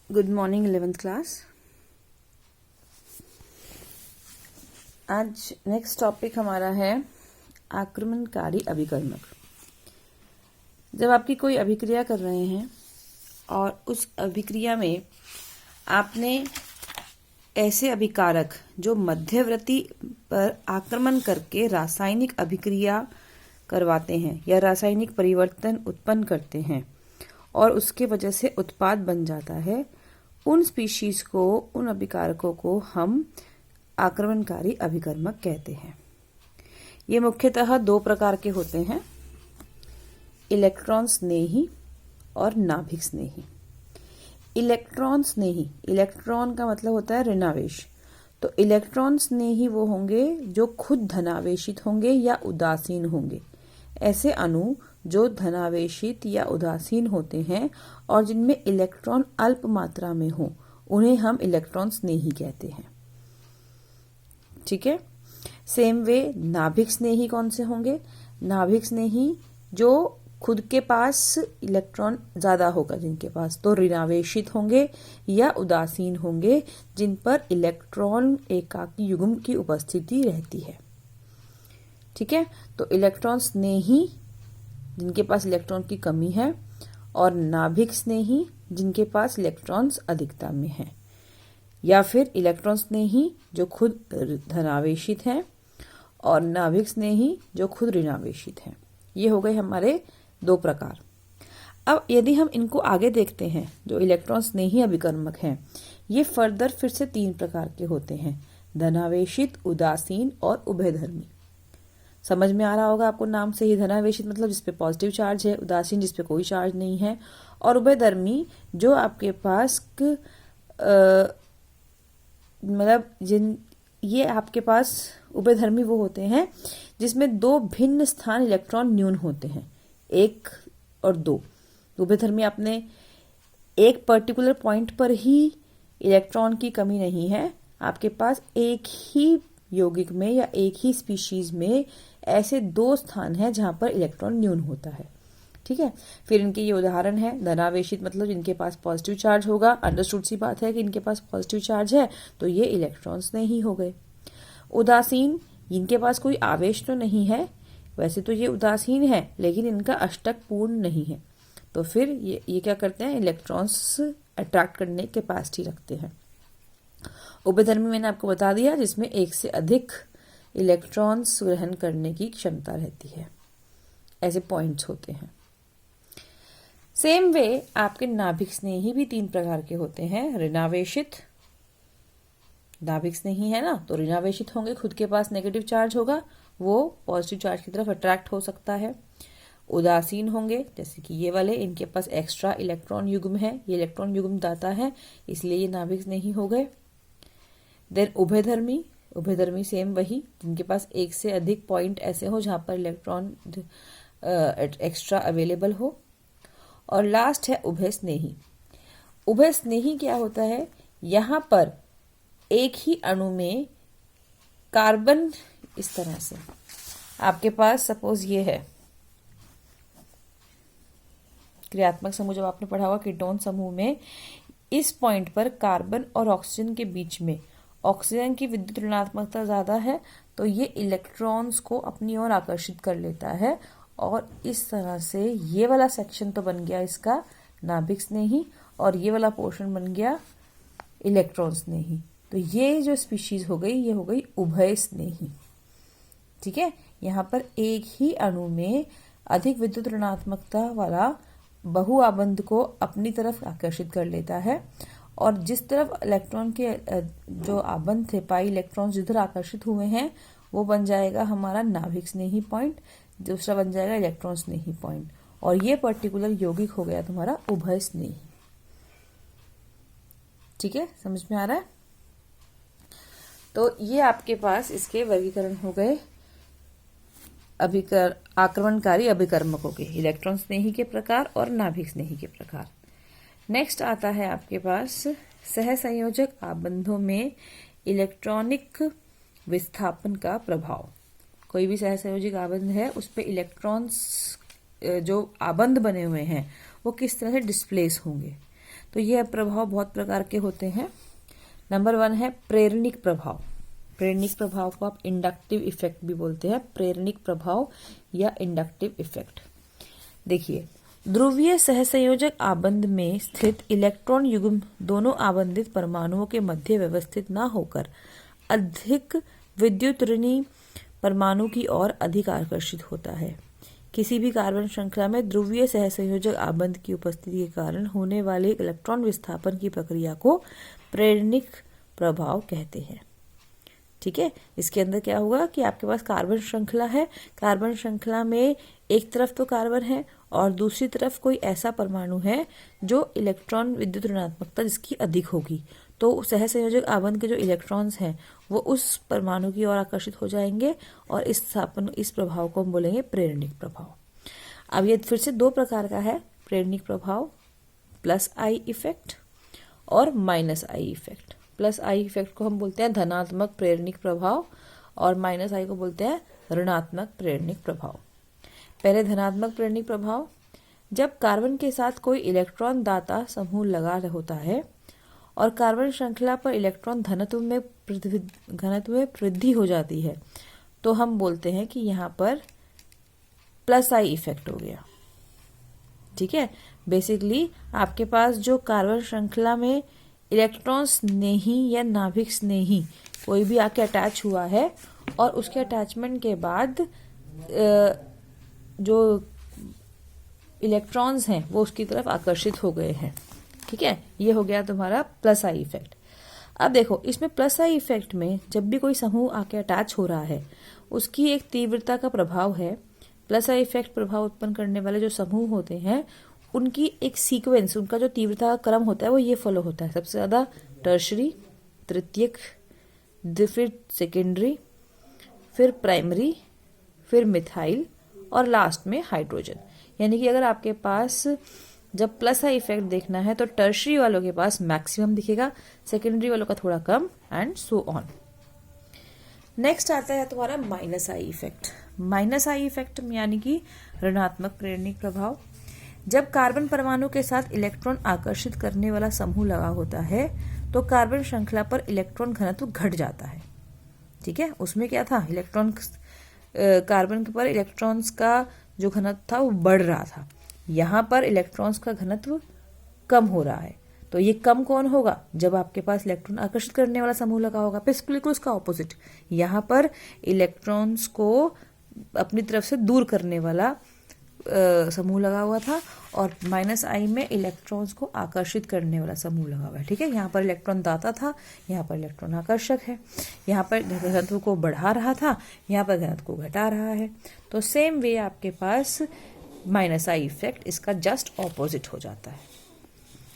Good morning 11th class. आज next topic हमारा है आक्रमणकारी अभिकर्मक। जब आपकी कोई अभिक्रिया कर रहे हैं और उस अभिक्रिया में आपने ऐसे अभिकारक जो मध्यवर्ती पर आक्रमण करके रासायनिक अभिक्रिया करवाते हैं या रासायनिक परिवर्तन उत्पन्न करते हैं और उसके वजह से उत्पाद बन जाता है, उन स्पीशीज को, उन अभिकारकों को हम आक्रमणकारी अभिकर्मक कहते हैं। ये मुख्यतः दो प्रकार के होते हैं, इलेक्ट्रॉन स्नेही और नाभिक स्नेही। इलेक्ट्रॉन स्नेही, इलेक्ट्रॉन का मतलब होता है ऋणावेश, तो इलेक्ट्रॉन स्नेही वो होंगे जो खुद धनावेशित होंगे या उदासीन होंगे। ऐसे अणु जो धनावेशित या उदासीन होते हैं और जिनमें इलेक्ट्रॉन अल्प मात्रा में हो, उन्हें हम इलेक्ट्रॉन स्नेही कहते हैं। ठीक है। सेम वे नाभिक स्नेही कौन से होंगे? नाभिक स्नेही जो खुद के पास इलेक्ट्रॉन ज्यादा होगा, जिनके पास तो ऋणावेशित होंगे या उदासीन होंगे, जिन पर इलेक्ट्रॉन एकाकी युग्म की उपस्थिति रहती है। ठीक है। तो इलेक्ट्रॉन स्नेही जिनके पास इलेक्ट्रॉन की कमी है और नाभिक स्नेही जिनके पास इलेक्ट्रॉन्स अधिकता में है, या फिर इलेक्ट्रॉन स्नेही जो खुद धनावेशित हैं और नाभिक स्नेही जो खुद ऋणावेशित हैं। ये हो गए हमारे दो प्रकार। अब यदि हम इनको आगे देखते हैं, जो इलेक्ट्रॉन स्नेही अभिकर्मक हैं, ये फर्दर फिर से तीन प्रकार के होते हैं, धनावेशित, उदासीन और उभयधर्मी। समझ में आ रहा होगा आपको नाम से ही। धनावेशित मतलब जिसपे पॉजिटिव चार्ज है, उदासीन जिसपे कोई चार्ज नहीं है, और उभयधर्मी जो आपके पास मतलब ये आपके पास उभयधर्मी वो होते हैं जिसमें दो भिन्न स्थान इलेक्ट्रॉन न्यून होते हैं, एक और दो। उभयधर्मी आपने एक पर्टिकुलर पॉइंट पर ही इलेक्ट्रॉन की कमी नहीं है, आपके पास एक ही यौगिक में या एक ही स्पीशीज में ऐसे दो स्थान हैं जहां पर इलेक्ट्रॉन न्यून होता है। ठीक है। फिर इनके ये उदाहरण है, धनावेशित मतलब जिनके पास पॉजिटिव चार्ज होगा। अंडरस्टूड सी बात है कि इनके पास पॉजिटिव चार्ज है, तो ये इलेक्ट्रॉन्स नहीं हो गए। उदासीन, इनके पास कोई आवेश तो नहीं है, वैसे तो ये उदासीन है लेकिन इनका अष्टक पूर्ण नहीं है, तो फिर ये क्या करते हैं, इलेक्ट्रॉन्स अट्रैक्ट करने के कैपेसिटी रखते हैं। उभयधर्मी मैंने आपको बता दिया जिसमें एक से अधिक इलेक्ट्रॉन्स ग्रहण करने की क्षमता रहती है, ऐसे पॉइंट्स होते हैं। सेम वे आपके नाभिक स्नेही भी तीन प्रकार के होते हैं, ऋणावेशित, नाभिक स्नेही है ना, तो ऋणावेशित होंगे, खुद के पास नेगेटिव चार्ज होगा, वो पॉजिटिव चार्ज की तरफ अट्रैक्ट हो सकता है। उदासीन होंगे जैसे कि ये वाले, इनके पास एक्स्ट्रा इलेक्ट्रॉन युग्म है, ये इलेक्ट्रॉन युग्म दाता है, इसलिए ये नाभिक स्नेही हो गए। देन उभयधर्मी, उभयधर्मी सेम वही, जिनके पास एक से अधिक पॉइंट ऐसे हो जहां पर इलेक्ट्रॉन एक्स्ट्रा अवेलेबल हो। और लास्ट है उभय स्नेही। उभय स्नेही क्या होता है, यहां पर एक ही अणु में कार्बन, इस तरह से आपके पास सपोज ये है क्रियात्मक समूह, जब आपने पढ़ा हुआ कीटोन समूह में, इस पॉइंट पर कार्बन और ऑक्सीजन के बीच में ऑक्सीजन की विद्युत ऋणात्मकता ज्यादा है, तो ये इलेक्ट्रॉन्स को अपनी ओर आकर्षित कर लेता है, और इस तरह से ये वाला सेक्शन तो बन गया इसका नाभिक स्नेही, और ये वाला पोर्शन बन गया इलेक्ट्रॉन स्नेही। तो ये जो स्पीशीज हो गई, ये हो गई उभय स्नेही। ठीक है। यहाँ पर एक ही अणु में अधिक विद्युत ऋणात्मकता वाला बहु आबंध को अपनी तरफ आकर्षित कर लेता है, और जिस तरफ इलेक्ट्रॉन के जो आबंध थे, पाई इलेक्ट्रॉन जिधर आकर्षित हुए हैं, वो बन जाएगा हमारा नाभिक स्नेही पॉइंट, दूसरा बन जाएगा इलेक्ट्रॉन स्नेही पॉइंट, और ये पर्टिकुलर यौगिक हो गया तुम्हारा उभय स्नेही। ठीक है, समझ में आ रहा है? तो ये आपके पास इसके वर्गीकरण हो गए आक्रमणकारी अभिकर्मकों के, इलेक्ट्रॉन स्नेही के प्रकार और नाभिक स्नेही के प्रकार। नेक्स्ट आता है आपके पास सहसंयोजक आबंधों में इलेक्ट्रॉनिक विस्थापन का प्रभाव। कोई भी सहसंयोजक आबंध है, उस पे इलेक्ट्रॉन्स जो आबंध बने हुए हैं वो किस तरह से डिस्प्लेस होंगे। तो यह प्रभाव बहुत प्रकार के होते हैं। नंबर 1 है प्रेरणिक प्रभाव। प्रेरणिक प्रभाव को आप इंडक्टिव इफेक्ट भी बोलते हैं, प्रेरणिक प्रभाव या इंडक्टिव इफेक्ट। देखिए, ध्रुवीय सहसंयोजक आबंध में स्थित इलेक्ट्रॉन युग्म दोनों आबंधित परमाणुओं के मध्य व्यवस्थित न होकर अधिक विद्युत ऋणी परमाणु की ओर अधिक आकर्षित होता है। किसी भी कार्बन श्रृंखला में ध्रुवीय सहसंयोजक आबंध की उपस्थिति के कारण होने वाले इलेक्ट्रॉन विस्थापन की प्रक्रिया को प्रेरणिक प्रभाव कहते हैं। ठीक है, इसके अंदर क्या होगा कि आपके पास कार्बन श्रृंखला है, कार्बन श्रृंखला में एक तरफ तो कार्बन है और दूसरी तरफ कोई ऐसा परमाणु है जो इलेक्ट्रॉन विद्युत ऋणात्मकता जिसकी अधिक होगी, तो सहसंयोजक आबंध के जो इलेक्ट्रॉन्स हैं वो उस परमाणु की ओर आकर्षित हो जाएंगे और इस प्रभाव को हम बोलेंगे प्रेरणिक प्रभाव। अब ये फिर से 2 प्रकार का है, प्रेरणिक प्रभाव प्लस आई इफेक्ट और minus I effect. Plus I effect को हम बोलते हैं धनात्मक प्रेरणिक प्रभाव और माइनस आई को बोलते हैं ऋणात्मक प्रेरणिक प्रभाव। पहले धनात्मक प्रेरणिक प्रभाव, जब कार्बन के साथ कोई इलेक्ट्रॉन दाता समूह लगा होता है और कार्बन श्रृंखला पर इलेक्ट्रॉन घनत्व में वृद्धि हो जाती है तो हम बोलते हैं कि यहाँ पर प्लस आई इफेक्ट हो गया। ठीक है, बेसिकली आपके पास जो कार्बन श्रृंखला में इलेक्ट्रॉन स्नेही या नाभिक स्नेही कोई भी आके अटैच हुआ है और उसके अटैचमेंट के बाद जो इलेक्ट्रॉन्स हैं वो उसकी तरफ आकर्षित हो गए हैं। ठीक है, ये हो गया तुम्हारा प्लस आई इफेक्ट। अब देखो, इसमें प्लस आई इफेक्ट में जब भी कोई समूह आके अटैच हो रहा है उसकी एक तीव्रता का प्रभाव है। प्लस आई इफेक्ट प्रभाव उत्पन्न करने वाले जो समूह होते हैं उनकी एक सीक्वेंस, उनका जो तीव्रता का क्रम होता है वो ये फॉलो होता है। सबसे ज्यादा टर्शरी, तृतीयक, फिर सेकेंडरी, फिर प्राइमरी, फिर मिथाइल और लास्ट में हाइड्रोजन। यानी कि अगर आपके पास जब प्लस आई इफेक्ट देखना है तो टर्शरी वालों के पास मैक्सिमम दिखेगा, सेकेंडरी वालों का थोड़ा come and so on. Next आता है तुम्हारा minus I effect. Minus I effect यानी कि ऋणात्मक प्रेरणिक प्रभाव। जब कार्बन परमाणु के साथ इलेक्ट्रॉन आकर्षित करने वाला समूह लगा होता है तो कार्बन श्रृंखला पर इलेक्ट्रॉन घनत्व घट जाता है। ठीक है, उसमें क्या था, इलेक्ट्रॉन कार्बन के पर इलेक्ट्रॉन्स का जो घनत्व था वो बढ़ रहा था, यहाँ पर इलेक्ट्रॉन्स का घनत्व कम हो रहा है। तो ये कम कौन होगा, जब आपके पास इलेक्ट्रॉन आकर्षित करने वाला समूह लगा होगा। बिल्कुल उसका ऑपोजिट, यहाँ पर इलेक्ट्रॉन्स को अपनी तरफ से दूर करने वाला समूह लगा हुआ था और माइनस आई में इलेक्ट्रॉन्स को आकर्षित करने वाला समूह लगा हुआ है। ठीक है, यहाँ पर इलेक्ट्रॉन दाता था, यहाँ पर इलेक्ट्रॉन आकर्षक है। यहाँ पर घनत्व को बढ़ा रहा था, यहाँ पर घनत्व को घटा रहा है। तो सेम वे आपके पास माइनस आई इफेक्ट इसका जस्ट ऑपोजिट हो जाता है।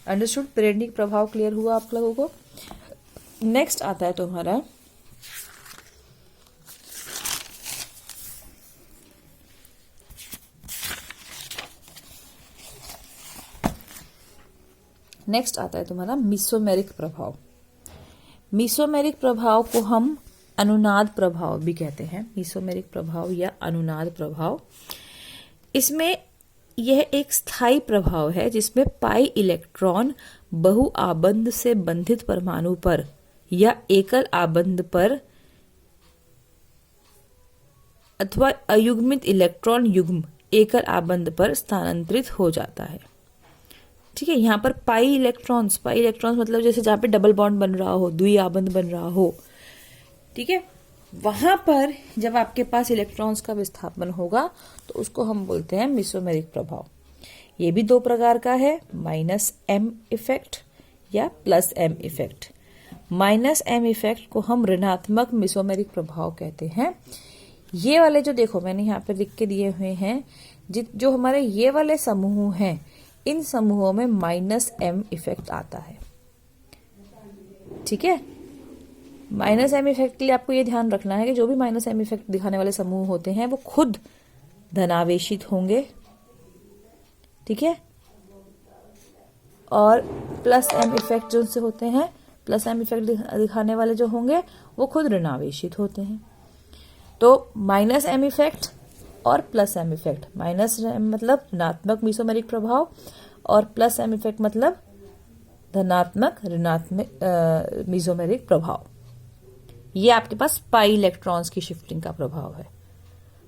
अंडरस्टूड? प्रेरणिक प्रभाव क्लियर हुआ आप लोगों को। नेक्स्ट आता है तुम्हारा मीसोमेरिक प्रभाव। मीसोमेरिक प्रभाव को हम अनुनाद प्रभाव भी कहते हैं, मीसोमेरिक प्रभाव या अनुनाद प्रभाव। इसमें यह एक स्थायी प्रभाव है जिसमें पाई इलेक्ट्रॉन बहु आबंध से बंधित परमाणु पर या एकल आबंध पर अथवा अयुग्मित इलेक्ट्रॉन युग्म एकल आबंध पर स्थानांतरित हो जाता है। ठीक है, यहाँ पर पाई इलेक्ट्रॉन्स मतलब जैसे जहाँ पे डबल बॉन्ड बन रहा हो, द्वि आबंध बन रहा हो, ठीक है, वहां पर जब आपके पास इलेक्ट्रॉन्स का विस्थापन होगा तो उसको हम बोलते हैं मीसोमेरिक प्रभाव। ये भी 2 प्रकार का है, माइनस एम इफेक्ट या plus M effect. Minus M effect को हम ऋणात्मक मीसोमेरिक प्रभाव कहते हैं। ये वाले जो देखो मैंने यहाँ पे लिख के दिए हुए हैं, जो हमारे ये वाले समूह हैं, इन समूहों में माइनस एम इफेक्ट आता है। ठीक है, माइनस एम इफेक्ट के लिए आपको ये ध्यान रखना है कि जो भी माइनस एम इफेक्ट दिखाने वाले समूह होते हैं वो खुद धनावेशित होंगे। ठीक है, और प्लस एम इफेक्ट जो से होते हैं, प्लस एम इफेक्ट दिखाने वाले जो होंगे वो खुद ऋणावेशित होते हैं। तो माइनस एम इफेक्ट और plus M effect, minus M मतलब ऋणात्मक मीसोमेरिक प्रभाव और प्लस एम इफेक्ट मतलब धनात्मक ऋणात्मक मेसोमेरिक प्रभाव। ये आपके पास पाई इलेक्ट्रॉन्स की शिफ्टिंग का प्रभाव है।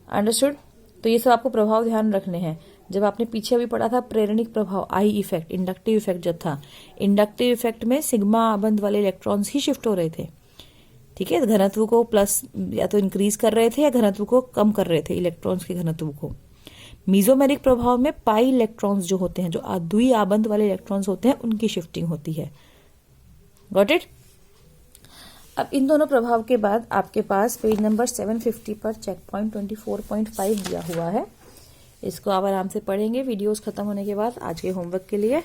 अंडरस्टूड? तो ये सब आपको प्रभाव ध्यान रखने हैं। जब आपने पीछे अभी पढ़ा था प्रेरणिक प्रभाव, आई इफेक्ट, इंडक्टिव इफेक्ट जब था, इंडक्टिव इफेक्ट में सिग्मा आबंध वाले इलेक्ट्रॉन्स ही शिफ्ट हो रहे थे। ठीक है, घनत्व को प्लस या तो इंक्रीज कर रहे थे या घनत्व को कम कर रहे थे, इलेक्ट्रॉन्स के घनत्व को। मेसोमेरिक प्रभाव में पाई इलेक्ट्रॉन्स जो होते हैं, जो द्वितीय आबंध वाले इलेक्ट्रॉन्स होते हैं, उनकी शिफ्टिंग होती है। Got it? अब इन दोनों प्रभाव के बाद आपके पास पेज नंबर 750 पर चेक पॉइंट 24.5 दिया हुआ है। इसको आप आराम से पढ़ेंगे वीडियोस खत्म होने के बाद आज के होमवर्क के लिए।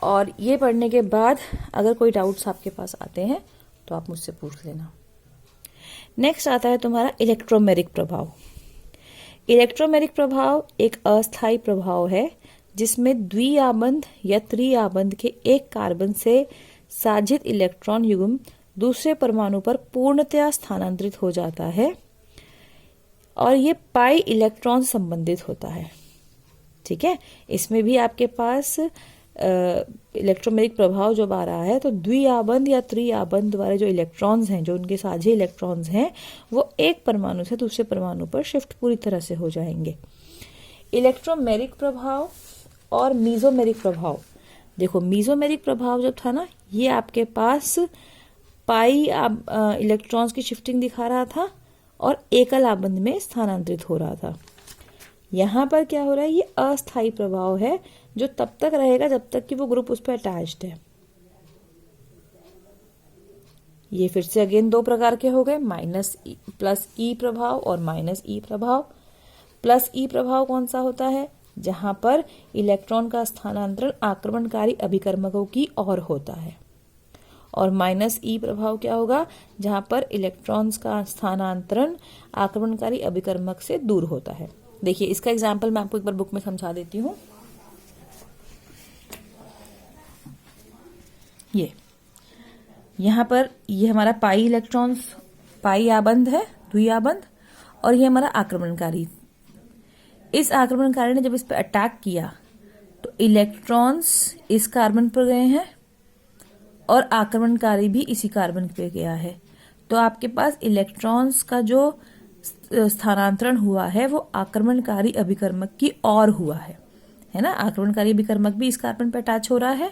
और ये पढ़ने के बाद अगर कोई डाउट्स आपके पास आते हैं तो आप मुझसे पूछ लेना। नेक्स्ट आता है तुम्हारा इलेक्ट्रोमेरिक प्रभाव। इलेक्ट्रोमेरिक प्रभाव एक अस्थायी प्रभाव है जिसमें द्विआबंध या त्रिआबंध के एक कार्बन से साजित इलेक्ट्रॉन युग्म दूसरे परमाणु पर पूर्णतया स्थानांतरित हो जाता है और ये पाई इलेक्ट्रॉन संबंधित होता है। ठीक है, इसमें भी आपके पास इलेक्ट्रोमेरिक प्रभाव जब आ रहा है तो द्विआबंध या त्रिआबंध वाले जो इलेक्ट्रॉन्स हैं, जो उनके साझे इलेक्ट्रॉन्स हैं, वो एक परमाणु से दूसरे परमाणु पर शिफ्ट पूरी तरह से हो जाएंगे। इलेक्ट्रोमेरिक प्रभाव और मीजोमेरिक प्रभाव, देखो मीजोमेरिक प्रभाव जब था ना, ये आपके पास पाई इलेक्ट्रॉन्स की शिफ्टिंग दिखा रहा था और एकल आबंध में स्थानांतरित हो रहा था। यहां पर क्या हो रहा है, ये अस्थायी प्रभाव है जो तब तक रहेगा जब तक कि वो ग्रुप उस पर अटैच्ड है। ये फिर से अगेन दो प्रकार के हो गए, प्लस ई प्रभाव और माइनस ई प्रभाव। प्लस ई प्रभाव कौन सा होता है, जहां पर इलेक्ट्रॉन का स्थानांतरण आक्रमणकारी अभिकर्मकों की ओर होता है। और माइनस ई प्रभाव क्या होगा, जहां पर इलेक्ट्रॉन्स का स्थानांतरण आक्रमणकारी अभिकर्मक से दूर होता है। देखिए इसका एग्जाम्पल मैं आपको एक बार बुक में समझा देती हूँ। यहाँ पर ये हमारा पाई इलेक्ट्रॉन्स, पाई आबंध है, द्विआबंध, और ये हमारा आक्रमणकारी। इस आक्रमणकारी ने जब इस पर अटैक किया तो इलेक्ट्रॉन्स इस कार्बन पर गए हैं और आक्रमणकारी भी इसी कार्बन पे गया है। तो आपके पास इलेक्ट्रॉन्स का जो स्थानांतरण हुआ है वो आक्रमणकारी अभिकर्मक की ओर हुआ है ना। आक्रमणकारी अभिकर्मक भी इस कार्बन पर अटैच हो रहा है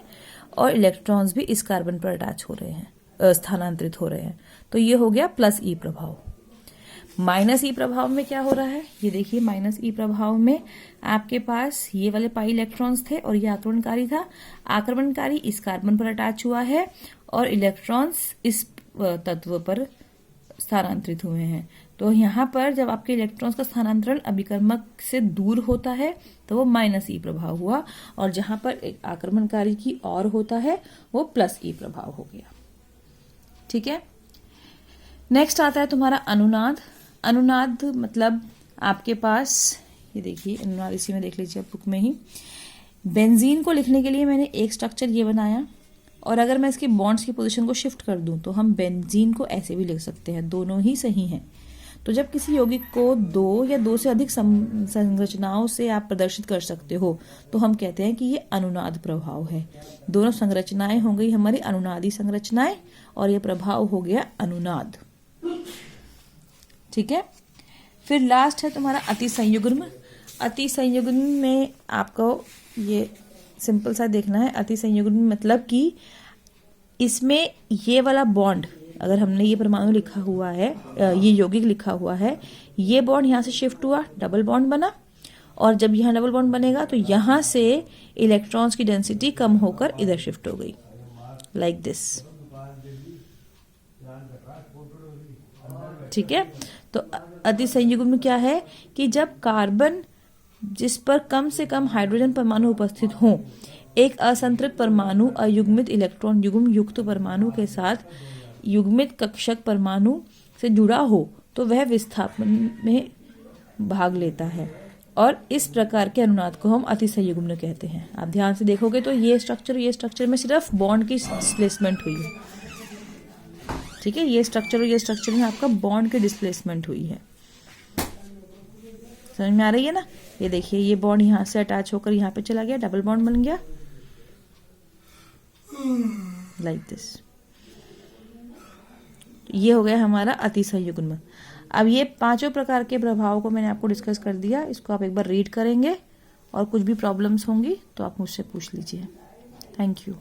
और इलेक्ट्रॉन्स भी इस कार्बन पर अटैच हो रहे हैं, स्थानांतरित हो रहे हैं। तो ये हो गया प्लस ई प्रभाव। माइनस ई प्रभाव में क्या हो रहा है, ये देखिए माइनस ई प्रभाव में आपके पास ये वाले पाई इलेक्ट्रॉन्स थे और ये आक्रमणकारी था। आक्रमणकारी इस कार्बन पर अटैच हुआ है और इलेक्ट्रॉन्स इस तत्व पर स्थानांतरित हुए हैं। तो यहाँ पर जब आपके इलेक्ट्रॉन्स का स्थानांतरण अभिकर्मक से दूर होता है तो वो माइनस ई प्रभाव हुआ, और जहां पर एक आक्रमणकारी की ओर होता है वो प्लस ई प्रभाव हो गया। ठीक है, नेक्स्ट आता है तुम्हारा अनुनाद। अनुनाद मतलब आपके पास, ये देखिए अनुनाद इसी में देख लीजिए बुक में ही। बेंजीन को लिखने के लिए मैंने एक स्ट्रक्चर ये बनाया, और अगर मैं इसके बॉन्ड्स की पोजीशन को शिफ्ट कर दूं तो हम बेंजीन को ऐसे भी लिख सकते हैं, दोनों ही सही हैं। तो जब किसी यौगिक को दो या दो से अधिक संरचनाओं से आप प्रदर्शित कर सकते हो तो हम कहते हैं कि ये अनुनाद प्रभाव है। दोनों संरचनाएं हो गई हमारी अनुनादी संरचनाएं और ये प्रभाव हो गया अनुनाद। ठीक है, फिर लास्ट है तुम्हारा अतिसंयुग्म। अतिसंयुग्म में आपको ये सिंपल सा देखना है। अतिसंयुग्म मतलब कि इसमें ये वाला बॉन्ड, अगर हमने ये परमाणु लिखा हुआ है, ये यौगिक लिखा हुआ है, ये बॉन्ड यहाँ से शिफ्ट हुआ, डबल बॉन्ड बना, और जब यहाँ डबल बॉन्ड बनेगा तो यहाँ से इलेक्ट्रॉन्स की डेंसिटी कम होकर इधर शिफ्ट हो गई, लाइक दिस। ठीक है, तो अतिसंयुग्म क्या है कि जब कार्बन जिस पर कम से कम हाइड्रोजन परमाणु उपस्थित हो, एक असंतृप्त परमाणु अयुग्मित इलेक्ट्रॉन युग्म युक्त परमाणु के साथ युग्मित कक्षक परमाणु से जुड़ा हो तो वह विस्थापन में भाग लेता है, और इस प्रकार के अनुनाद को हम अतिसंयुग्म कहते हैं। आप ध्यान से देखोगे तो ये स्ट्रक्चर में सिर्फ बॉन्ड की डिस्प्लेसमेंट हुई है। ठीक है, ये स्ट्रक्चर और ये स्ट्रक्चर में आपका बॉन्ड की डिस्प्लेसमेंट हुई है। समझ में आ रही है ना। ये देखिए ये बॉन्ड यहाँ से अटैच होकर यहाँ पे चला गया, डबल बॉन्ड बन गया। Like this. ये हो गया हमारा अतिसंयुग्म। अब ये पांचों प्रकार के प्रभावों को मैंने आपको डिस्कस कर दिया। इसको आप एक बार रीड करेंगे और कुछ भी प्रॉब्लम्स होंगी तो आप मुझसे पूछ लीजिए। Thank you.